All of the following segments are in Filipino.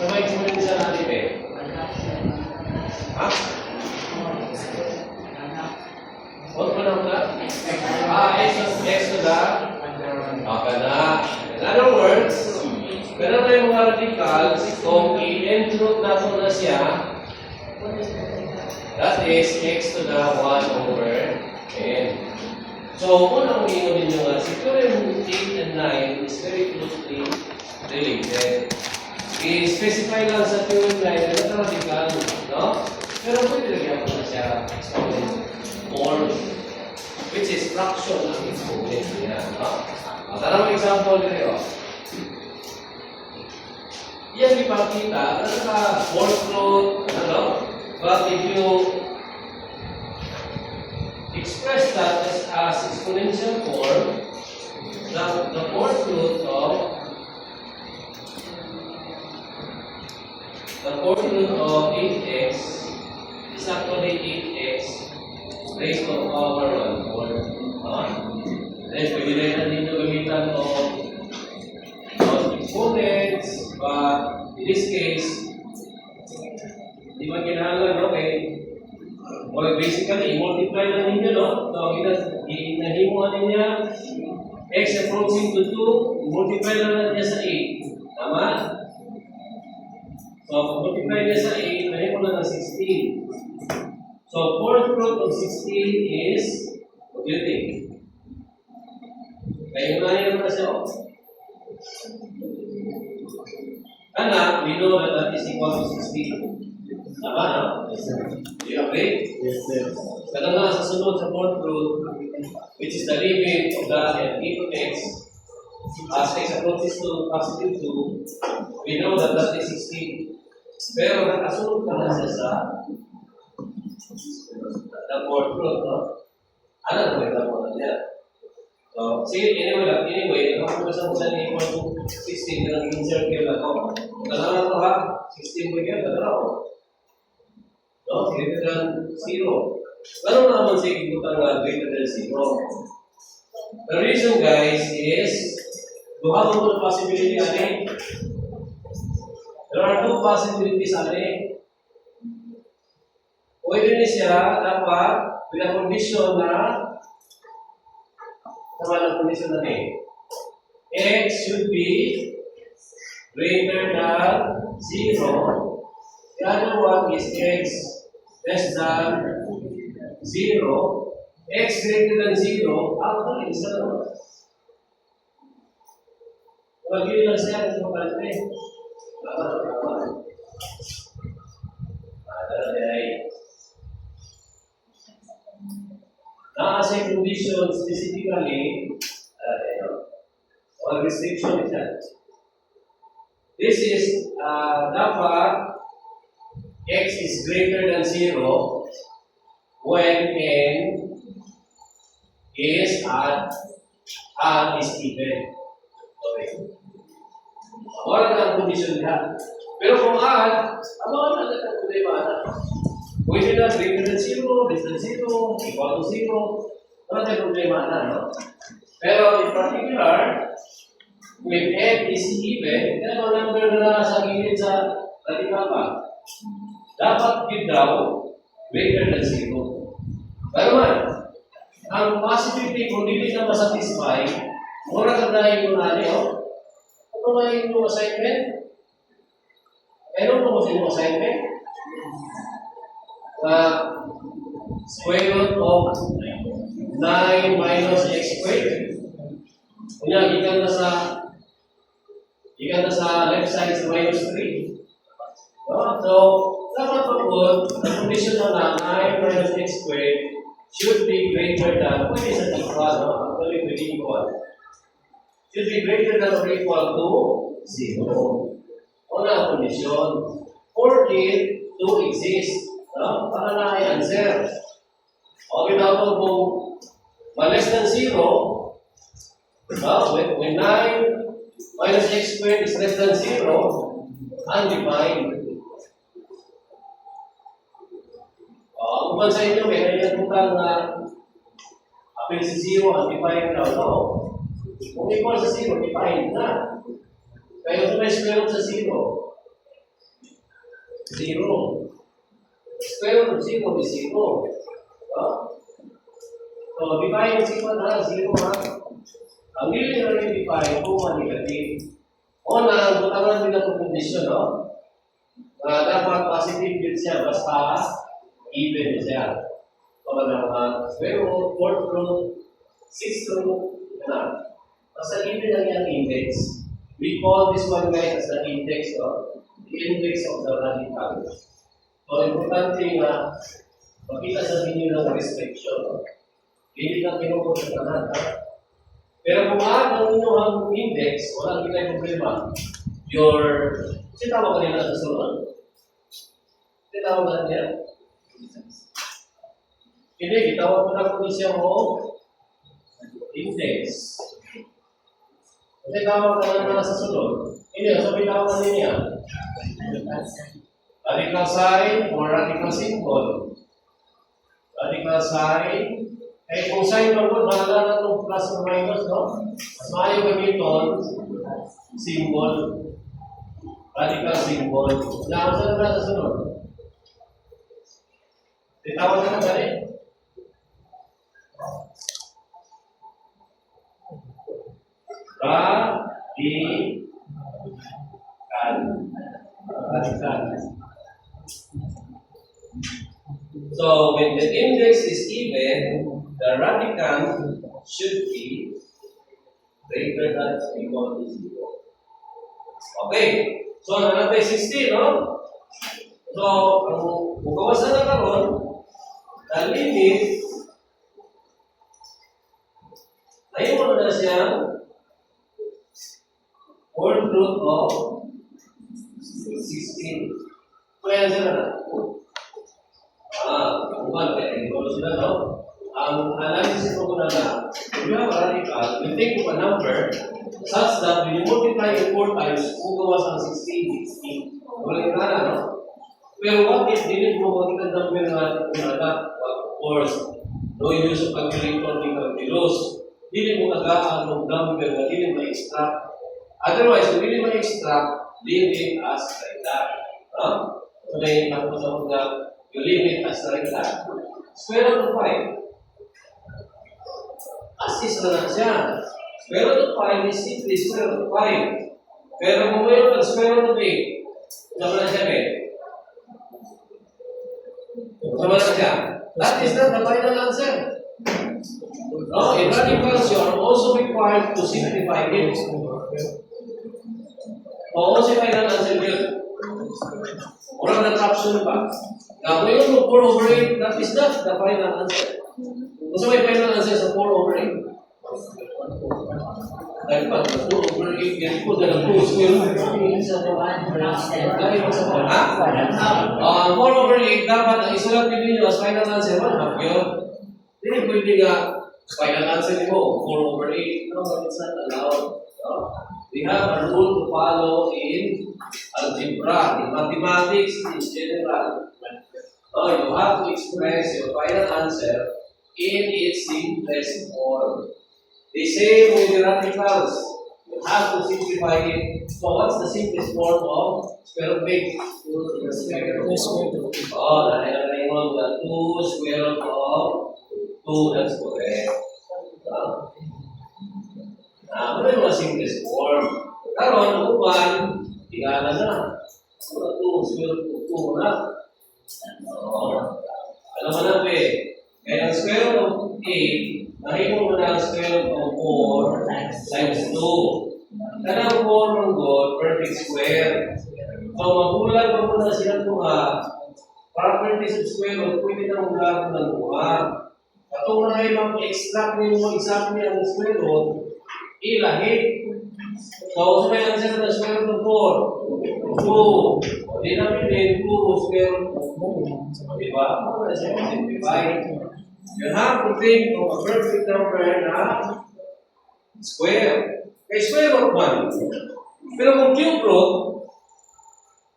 Sa may exponential natin eh. Ha? Huwag pa lang na? X to the? Okay na. In other words, meron tayong mga radicals kung i-entrute na po na siya, that is x to the 1 over n. So, kung ang inumin nyo nga, si theorem 8 and 9 is very closely related. I-specify lang sa theorem 9 na ito radical, no? Pero pwede lagyan ko na siya exponent form, which is fraction ng exponent niya, no? Tara mo example dito. Yan ipakita, fourth root, but if you express that as exponential form, the fourth root of 8x is actually 8x raised to the power 1/4. Then, pwede rin natin ito gamitan of exponents, but in this case, di ba kinahanglan, okay? Or basically, i-multiply na ninyo, no? So, inahimuan niya x approaching to 2, multiply lang niya sa 8. Tama? So, multiply niya sa 8, nahimuan na ng 16. So, fourth root of 16 is, what do you think? Kaya unahin naman siya, oh. Kana, we know that that is equal to 16. Tama, no? Yes, sir. Do you agree? Yes, sir. Kada nga sa sunod sa fourth root, which is the limit of the e to x, as x approaches to positive 2, we know that that is 16. Pero nakasunod ka na siya sa the fourth root, no? Ano na may tamo na niya? So, sige, anyway, ako kung saan sa equal to 16 na naging circle ako. Tanaw na ito ha, 16 mo yan, tanaw. No, greater than 0. Ano naman sa ikutan na greater than 0? The reason, guys, is to have a possibility, ane? There are two possibilities, ane? Pwede na siya, dapat, with a condition na sama ng condition na x should be greater than 0. The other one is x less than 0. X greater than 0, actually, isa naman. Pag-ibig lang siya, ito makalite. Nasa condition specifically, or restriction is that. This is dapat x is greater than 0 when n is at r is even. Okay. Wala na ang condition niya. Pero kung r, ano na ang problema na? Pwede na greater than 0, less than 0, equal to 0. Wala tayong problema na, no? Pero in particular, when n is even, kaya mga number na nasa gilid sa radical ba? Dapat give daw greater than 0. Pero man, ang possibility kung hindi na masatisfy, muna kagnahin mo na niyo, ano ba yung assignment? Ano ba yung assignment? Square root of 9 minus x squared. Kunya, gikan na sa left side sa minus 3. So, dapat pagod, ang condition na 9 minus x squared should be greater than, pwede sa equal, no? Actually, pwede equal. Should be greater than or equal to 0. Wala ang condition. For it to exist. No? Para na ay answer. O ginagawa kung less than 0, when 9 minus x squared is less than 0, undefined. Kung man sa inyo, may nailagutan na apil si 0, undefined daw. No? Kung equal sa 0, defined na. Kaya kung may square root sa 0, 0. Square root of 0 is 0. So, define sigma na 0 ha. Ang hindi na rin define kung negative. O na, butangan din ang condition, no? Dapat positive din siya, basta even siya. So, square root, fourth root, sixth root, na. Basta even lang yung index. We call this one guys as the index, no? The index of the radical. So, importante na makita sa inyo ng restriction, no? Hindi na pinuputatanan, ha? Pero kung ang inyong index, walang kita problema. Sitawa ka nila sa sunod? Sitawa ka nila? Hindi, itawag mo na kung siya mo index. Sitawa ka na sa sunod? Hindi, sabi tawag ka niya. Radical sign or radical symbol. Radical sign. Eh, kung sign mo po, naalala itong plus or minus, no? Mas maayo gamiton, symbol, radical symbol. Saan na sa sunod? Titawag ka na ba rin? Radical. So, when the index is even, the radical should be greater than equal to 0. Okay. So, natin 16, no? So, kung kawasan na karon, the limit, ayun mo na siya, fourth root of 16. Kaya siya na. Bukan kayak kalau sudah tahu, analisis penggunaan. You have a radical, you think of a number such that when you multiply it 4 times, magawas ang 16. Walang kana, no? Pero what if dili mo magiging number na of course, no use of calculator ni calculus. Dili mo tagaan ng number na dili ma-extract. Otherwise, kung dili ma-extract, limit as like that. So, dahil ako sa mga you limit as like that. Square root of 5. Assist na lang siya. Square root of 5 is simply square root of 5. Pero kung mayroon ng square root of 8, sama na siya, sama na siya. That is not the final answer. No, in radicals, you are also required to simplify it. Oo, si final answer yun. Orang na-caption pa. Now, kung yung 4 over 8, that is not the final answer. Kasi may final answer sa 4 over 8. Dahil pa, 4 over 8, yan po na 2 square. 4 over 8, dapat ang isulat nyo as final answer, 1/2 yun. Hindi pwede nga, final answer mo, 4 over 8. No, it's not allowed. No? We have a rule to follow in algebra, in mathematics, in general. You have to express your final answer in its simplest form. The same with the radicals. You have to simplify it. So what's the simplest form of square root of 8? 2 square root. Dahil mo the 2 square root of 2, that's correct. Ano yung mga simplest form? Karoon, ang upan, tingala na. 2 square root of 2 na. Ano ba na ba Kaya ang square root of 8, nahimo mo na ang square root of 4 times 2. Kanang 4 ng God, perfect square. So, magulang mo muna silang mga properties of square root, pwede na magulang ng mga. Katong na ay mag-extract mo exactly ang square root, ilahi. So, may answer na square root of 4. 2. Di namin din 2 square root of 4. Diba? Simplify. You have to think of a perfect number na square. Kaya square root 1. Pero kung cube root,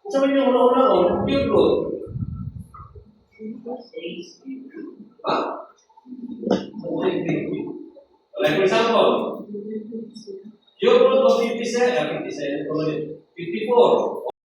sabi niyo una-una cube root. Ha? Like for example, cube root of 54.